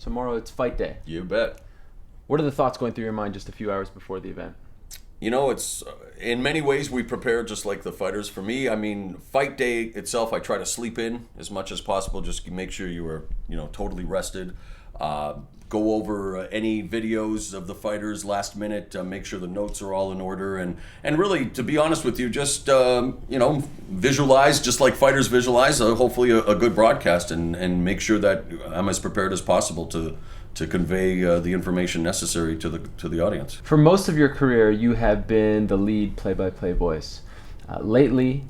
tomorrow it's fight day. You bet. What are the thoughts going through your mind just a few hours before the event? You know, it's in many ways we prepare just like the fighters. For me, I mean, fight day itself, I try to sleep in as much as possible. Just make sure you are, totally rested. Go over any videos of the fighters last minute. Make sure the notes are all in order, and really, to be honest with you, just visualize just like fighters visualize. Hopefully, a good broadcast, and make sure that I'm as prepared as possible to convey the information necessary to the audience. For most of your career, you have been the lead play-by-play voice. Lately,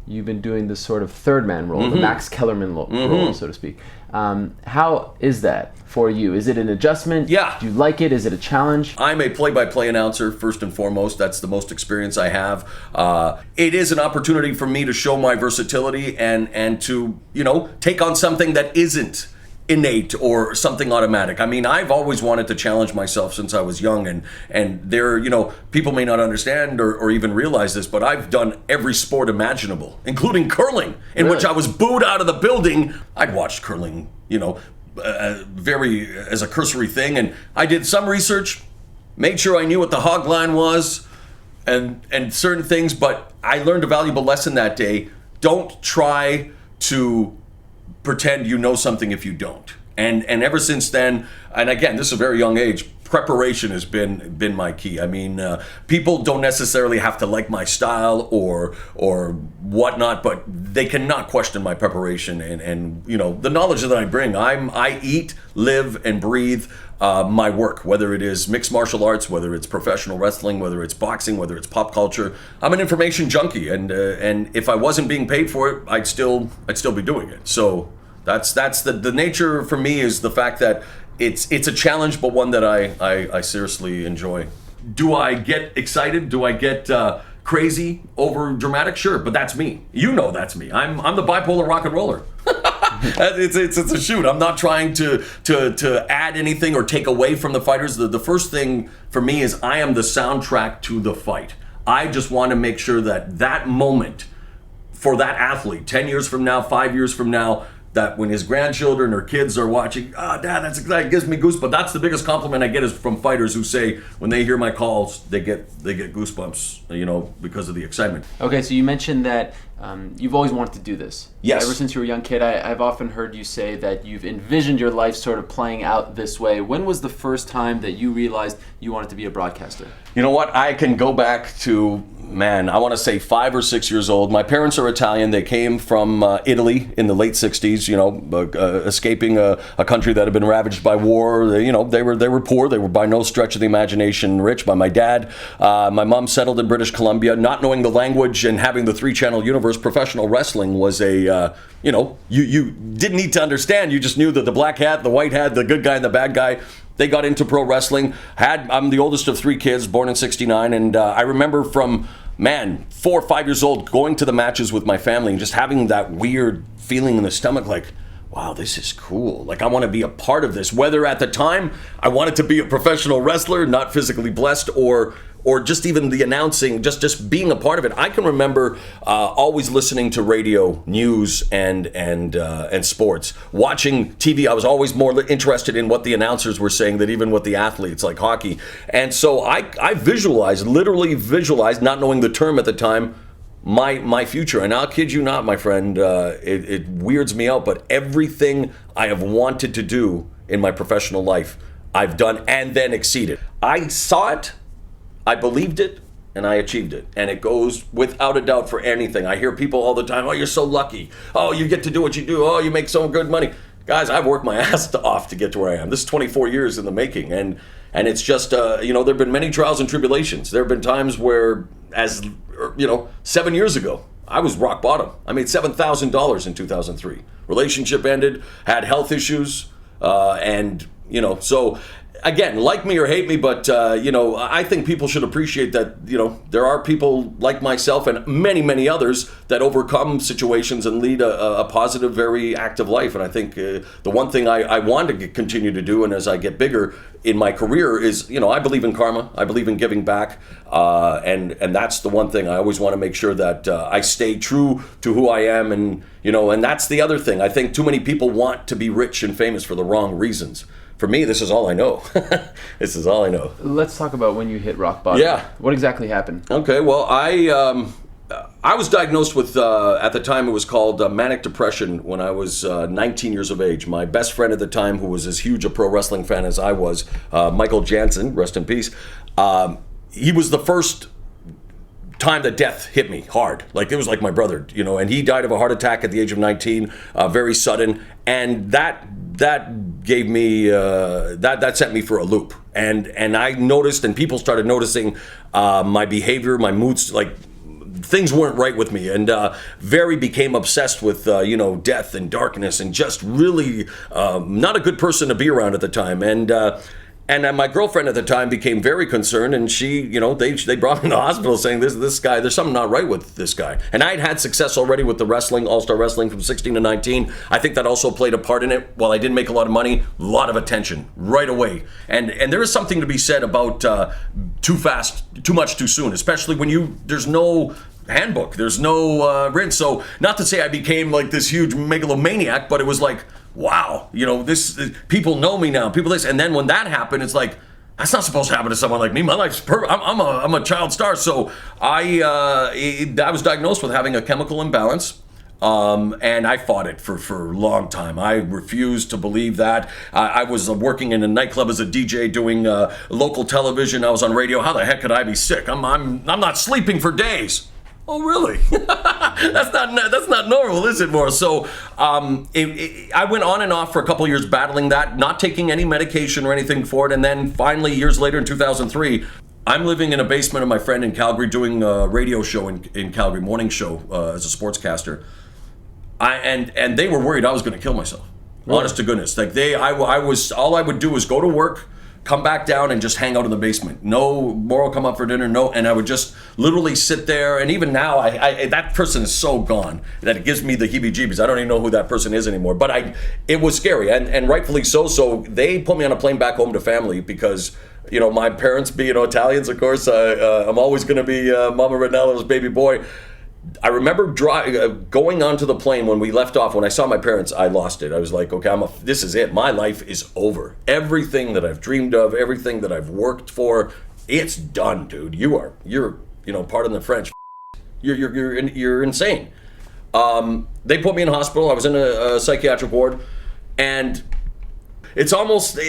you've been doing this sort of third man role, the Max Kellerman role, so to speak. How is that for you? Is it an adjustment? Yeah. Do you like it? Is it a challenge? I'm a play-by-play announcer, first and foremost. That's the most experience I have. It is an opportunity for me to show my versatility and to, take on something that isn't innate or something automatic. I mean, I've always wanted to challenge myself since I was young, and there, people may not understand or even realize this, but I've done every sport imaginable, including curling, in which I was booed out of the building. I'd watched curling, very as a cursory thing, and I did some research, made sure I knew what the hog line was and certain things, but I learned a valuable lesson that day. Don't try to pretend you know something if you don't. And ever since then, and again, this is a very young age, preparation has been my key. I mean, people don't necessarily have to like my style or whatnot, but they cannot question my preparation and the knowledge that I bring. I eat, live, and breathe my work, whether it is mixed martial arts, whether it's professional wrestling, whether it's boxing, whether it's pop culture. I'm an information junkie, and if I wasn't being paid for it, I'd still be doing it. So that's the nature for me, is the fact that it's a challenge, but one that I seriously enjoy. Do I get excited? Do I get crazy, over dramatic? Sure, but that's me. That's me. I'm the bipolar rock and roller. It's a shoot. I'm not trying to add anything or take away from the fighters. The first thing for me is I am the soundtrack to the fight. I just want to make sure that moment for that athlete, 10 years from now, 5 years from now, that when his grandchildren or kids are watching, Dad, that's exciting, it gives me goosebumps. But that's the biggest compliment I get is from fighters who say when they hear my calls, they get goosebumps, because of the excitement. Okay, so you mentioned that you've always wanted to do this. Yes. Ever since you were a young kid, I've often heard you say that you've envisioned your life sort of playing out this way. When was the first time that you realized you wanted to be a broadcaster? You know what? I can go back to, I want to say 5 or 6 years old. My parents are Italian. They came from Italy in the late 60s, escaping a country that had been ravaged by war. They were poor. They were by no stretch of the imagination rich. By my dad, my mom settled in British Columbia. Not knowing the language and having the 3-channel universe, professional wrestling was you didn't need to understand. You just knew that the black hat, the white hat, the good guy and the bad guy. They got into pro wrestling. I'm the oldest of 3 kids, born in '69, and I remember from 4 or 5 years old going to the matches with my family and just having that weird feeling in the stomach, like, wow, this is cool. Like, I want to be a part of this. Whether at the time I wanted to be a professional wrestler, not physically blessed, or just even the announcing, just being a part of it. I can remember always listening to radio, news, and sports. Watching TV, I was always more interested in what the announcers were saying than even what the athletes, like hockey. And so I literally visualized, not knowing the term at the time, my future. And I'll kid you not, my friend, it weirds me out, but everything I have wanted to do in my professional life, I've done and then exceeded. I saw it, I believed it, and I achieved it. And it goes without a doubt for anything. I hear people all the time, oh, you're so lucky. Oh, you get to do what you do. Oh, you make so good money. Guys, I've worked my ass off to get to where I am. This is 24 years in the making. And it's just, there have been many trials and tribulations. There have been times where, 7 years ago, I was rock bottom. I made $7,000 in 2003. Relationship ended, had health issues, so again, like me or hate me, but I think people should appreciate that, there are people like myself and many, many others that overcome situations and lead a positive, very active life. And I think the one thing I want to continue to do, and as I get bigger in my career, is, I believe in karma. I believe in giving back. And that's the one thing I always want to make sure that I stay true to who I am. And, and that's the other thing. I think too many people want to be rich and famous for the wrong reasons. for me, this is all I know. This is all I know. Let's talk about when you hit rock bottom. Yeah. What exactly happened? Okay, well, I was diagnosed with, at the time it was called manic depression when I was 19 years of age. My best friend at the time, who was as huge a pro wrestling fan as I was, Michael Jansen, rest in peace, he was the first time that death hit me hard. Like, it was like my brother, you know, and he died of a heart attack at the age of 19, very sudden, and that gave me, that sent me for a loop. And I noticed, and people started noticing my behavior, my moods, like, things weren't right with me, and very became obsessed with death and darkness, and just really not a good person to be around at the time. And my girlfriend at the time became very concerned, and she, they brought me to the hospital saying, this guy, there's something not right with this guy. And I'd had success already with the wrestling, All-Star Wrestling from 16 to 19. I think that also played a part in it. While I didn't make a lot of money, a lot of attention right away. And there is something to be said about too fast, too much too soon, especially when there's no handbook, there's no rinse. So not to say I became like this huge megalomaniac, but it was like, wow, this people know me now. People this, and then when that happened, it's like, that's not supposed to happen to someone like me. My life's perfect. I'm a child star. So I was diagnosed with having a chemical imbalance. And I fought it for a long time. I refused to believe that. I was working in a nightclub as a DJ, doing local television. I was on radio. How the heck could I be sick? I'm not sleeping for days. Oh, really? That's not normal, is it, more? So I went on and off for a couple of years battling that, not taking any medication or anything for it. And then finally, years later in 2003, I'm living in a basement of my friend in Calgary doing a radio show in Calgary, morning show as a sportscaster. And they were worried I was going to kill myself. Really? Honest to goodness. Like all I would do was go to work, come back down, and just hang out in the basement. No, Mauro come up for dinner, no, and I would just literally sit there. And even now, that person is so gone that it gives me the heebie-jeebies. I don't even know who that person is anymore. But it was scary, and rightfully so. So they put me on a plane back home to family because, my parents being Italians, of course, I'm always going to be Mauro Ranallo's baby boy. I remember going onto the plane when we left off. When I saw my parents, I lost it. I was like, okay, this is it. My life is over. Everything that I've dreamed of, everything that I've worked for, it's done, dude. You're pardon the French, you're insane. They put me in a hospital. I was in a psychiatric ward, and it's almost,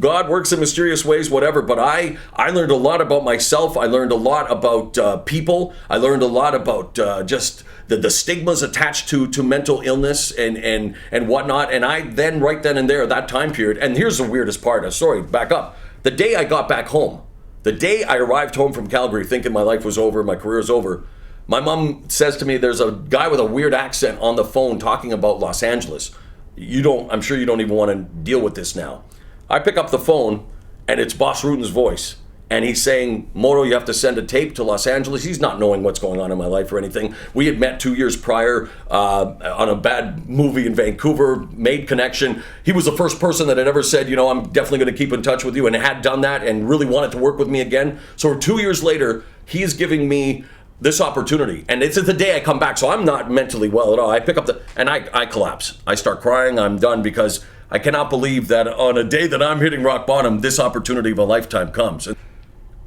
God works in mysterious ways, whatever, but I learned a lot about myself. I learned a lot about people. I learned a lot about just the stigmas attached to mental illness and whatnot. And I then, right then and there, that time period, and here's the weirdest part, sorry, back up. The day I got back home, the day I arrived home from Calgary thinking my life was over, my career is over, my mom says to me, there's a guy with a weird accent on the phone talking about Los Angeles. I'm sure you don't even want to deal with this now. I pick up the phone, and it's Boss Rutan's voice. And he's saying, Mauro, you have to send a tape to Los Angeles. He's not knowing what's going on in my life or anything. We had met 2 years prior on a bad movie in Vancouver, made connection. He was the first person that had ever said, I'm definitely going to keep in touch with you, and had done that and really wanted to work with me again. So 2 years later, he is giving me this opportunity, and it's the day I come back, so I'm not mentally well at all. I pick up and I collapse. I start crying. I'm done because I cannot believe that on a day that I'm hitting rock bottom, this opportunity of a lifetime comes.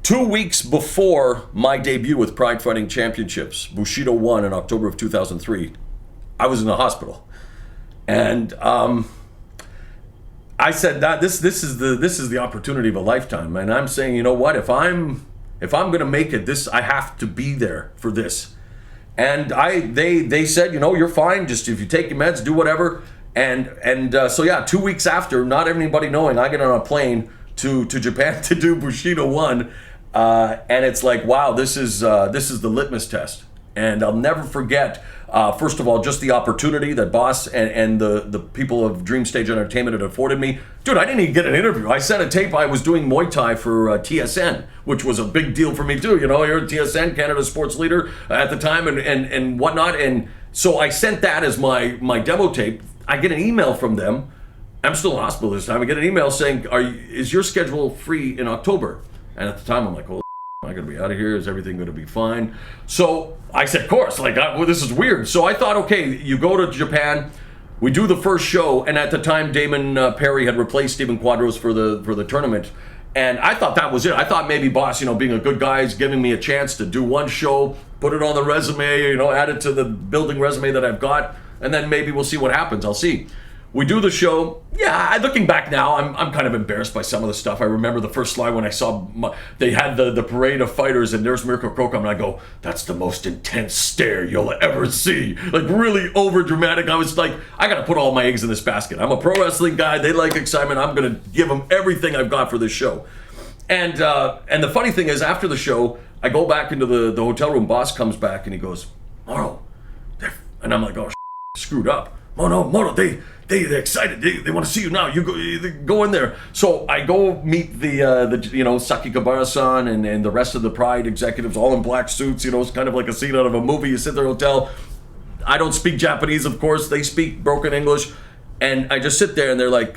2 weeks before my debut with Pride Fighting Championships, Bushido 1 in October of 2003, I was in the hospital, and I said that this is the opportunity of a lifetime, and I'm saying, you know what, if I'm going to make it, I have to be there for this. And they said, you're fine. Just if you take your meds, do whatever. And so yeah, 2 weeks after, not everybody knowing, I get on a plane to Japan to do Bushido 1. And it's like, wow, this is the litmus test. And I'll never forget, first of all, just the opportunity that Boss and the people of Dream Stage Entertainment had afforded me. Dude, I didn't even get an interview. I sent a tape. I was doing Muay Thai for TSN, which was a big deal for me too. You're at TSN, Canada's sports leader at the time, and whatnot. And so I sent that as my demo tape. I get an email from them. I'm still in hospital this time. I get an email saying, is your schedule free in October? And at the time, I'm like, oh, am I going to be out of here? Is everything going to be fine? So I said, of course, this is weird. So I thought, okay, you go to Japan, we do the first show, and at the time, Damon Perry had replaced Stephen Quadros for the tournament. And I thought that was it. I thought maybe Boss, being a good guy, is giving me a chance to do one show, put it on the resume, add it to the building resume that I've got, and then maybe we'll see what happens. I'll see. We do the show. Yeah, looking back now, I'm kind of embarrassed by some of the stuff. I remember the first slide when I saw they had the parade of fighters, and there's Mirko Krokam, and I go, that's the most intense stare you'll ever see. Like, really over dramatic. I was like, I got to put all my eggs in this basket. I'm a pro wrestling guy. They like excitement. I'm going to give them everything I've got for this show. And the funny thing is, after the show, I go back into the hotel room. Boss comes back, and he goes, Mauro. And I'm like, oh, screwed up. Mauro, they're excited. They want to see you now. You go in there. So I go meet the Saki Kabara-san and the rest of the Pride executives, all in black suits. It's kind of like a scene out of a movie. You sit in their hotel. I don't speak Japanese, of course. They speak broken English, and I just sit there, and they're like,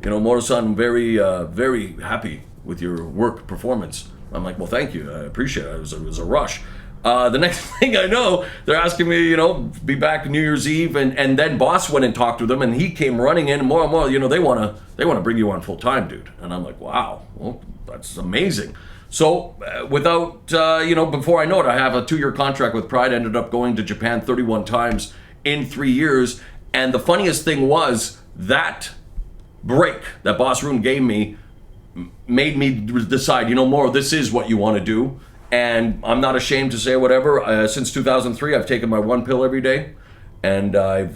Mauro-san, I'm very, very happy with your work performance. I'm like, well, thank you. I appreciate it. It was a rush. The next thing I know, they're asking me, be back New Year's Eve, and then Boss went and talked to them, and he came running in, more, they want to bring you on full time, dude. And I'm like, wow, well, that's amazing. So without, before I know it, I have a 2-year contract with Pride. I ended up going to Japan 31 times in 3 years. And the funniest thing was that break that Boss Roon gave me made me decide, Mauro, this is what you want to do. And I'm not ashamed to say whatever. Since 2003, I've taken my one pill every day, and I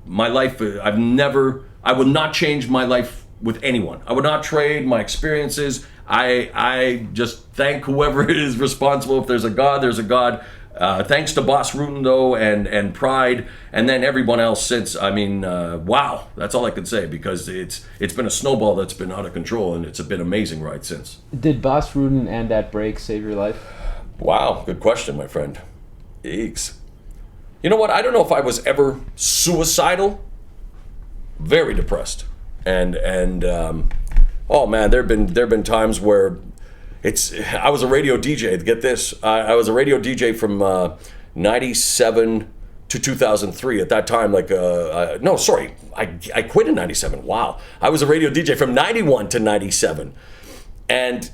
would not change my life with anyone. I would not trade my experiences. I just thank whoever is responsible. If there's a God, there's a God. Thanks to Boss Rutan, though, and Pride, and then everyone else since. Wow, that's all I can say, because it's been a snowball that's been out of control, and it's been an amazing ride since. Did Boss Rutan and that break save your life? Wow, good question, my friend. Eeks. You know what? I don't know if I was ever suicidal. Very depressed, and oh man, there've been times where. I was a radio DJ. Get this, I was a radio DJ from 97 to 2003. At that time, I quit in 97. Wow, I was a radio DJ from 91 to 97, and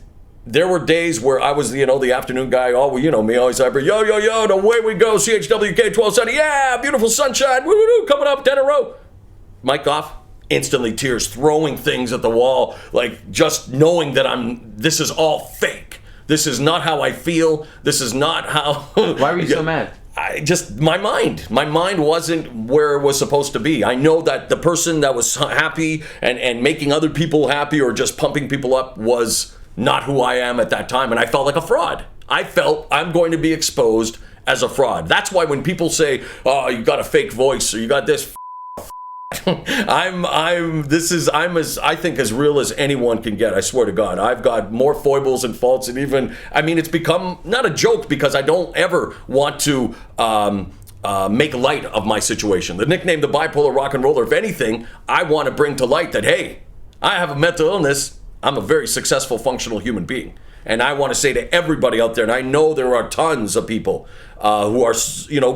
there were days where I was, the afternoon guy. Oh, well, you know me, always hyper. Yo, the way we go, CHWK 1270. Yeah, beautiful sunshine. Woo, coming up 10 in a row. Mic off. Instantly tears, throwing things at the wall, like just knowing that this is all fake. This is not how I feel. This is not how. Why were you so mad? My mind wasn't where it was supposed to be. I know that the person that was happy and making other people happy or just pumping people up was not who I am at that time. And I felt like a fraud. I felt I'm going to be exposed as a fraud. That's why when people say, oh, you got a fake voice or you got this, I'm as real as anyone can get. I swear to God, I've got more foibles and faults, and it's become not a joke because I don't ever want to make light of my situation. The nickname, the bipolar rock and roller, if anything, I want to bring to light that, hey, I have a mental illness. I'm a very successful, functional human being. And I want to say to everybody out there, and I know there are tons of people who are,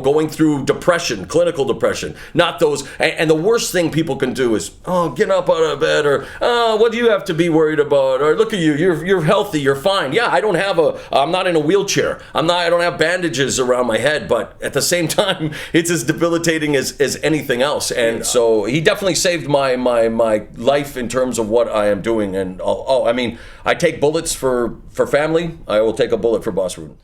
going through depression, clinical depression, not those. And the worst thing people can do is, oh, get up out of bed, or oh, what do you have to be worried about? Or look at you, you're healthy, you're fine. Yeah, I'm not in a wheelchair. I don't have bandages around my head, but at the same time, it's as debilitating as anything else. And so he definitely saved my life in terms of what I am doing. And I take bullets for family. I will take a bullet for Boss Rutan.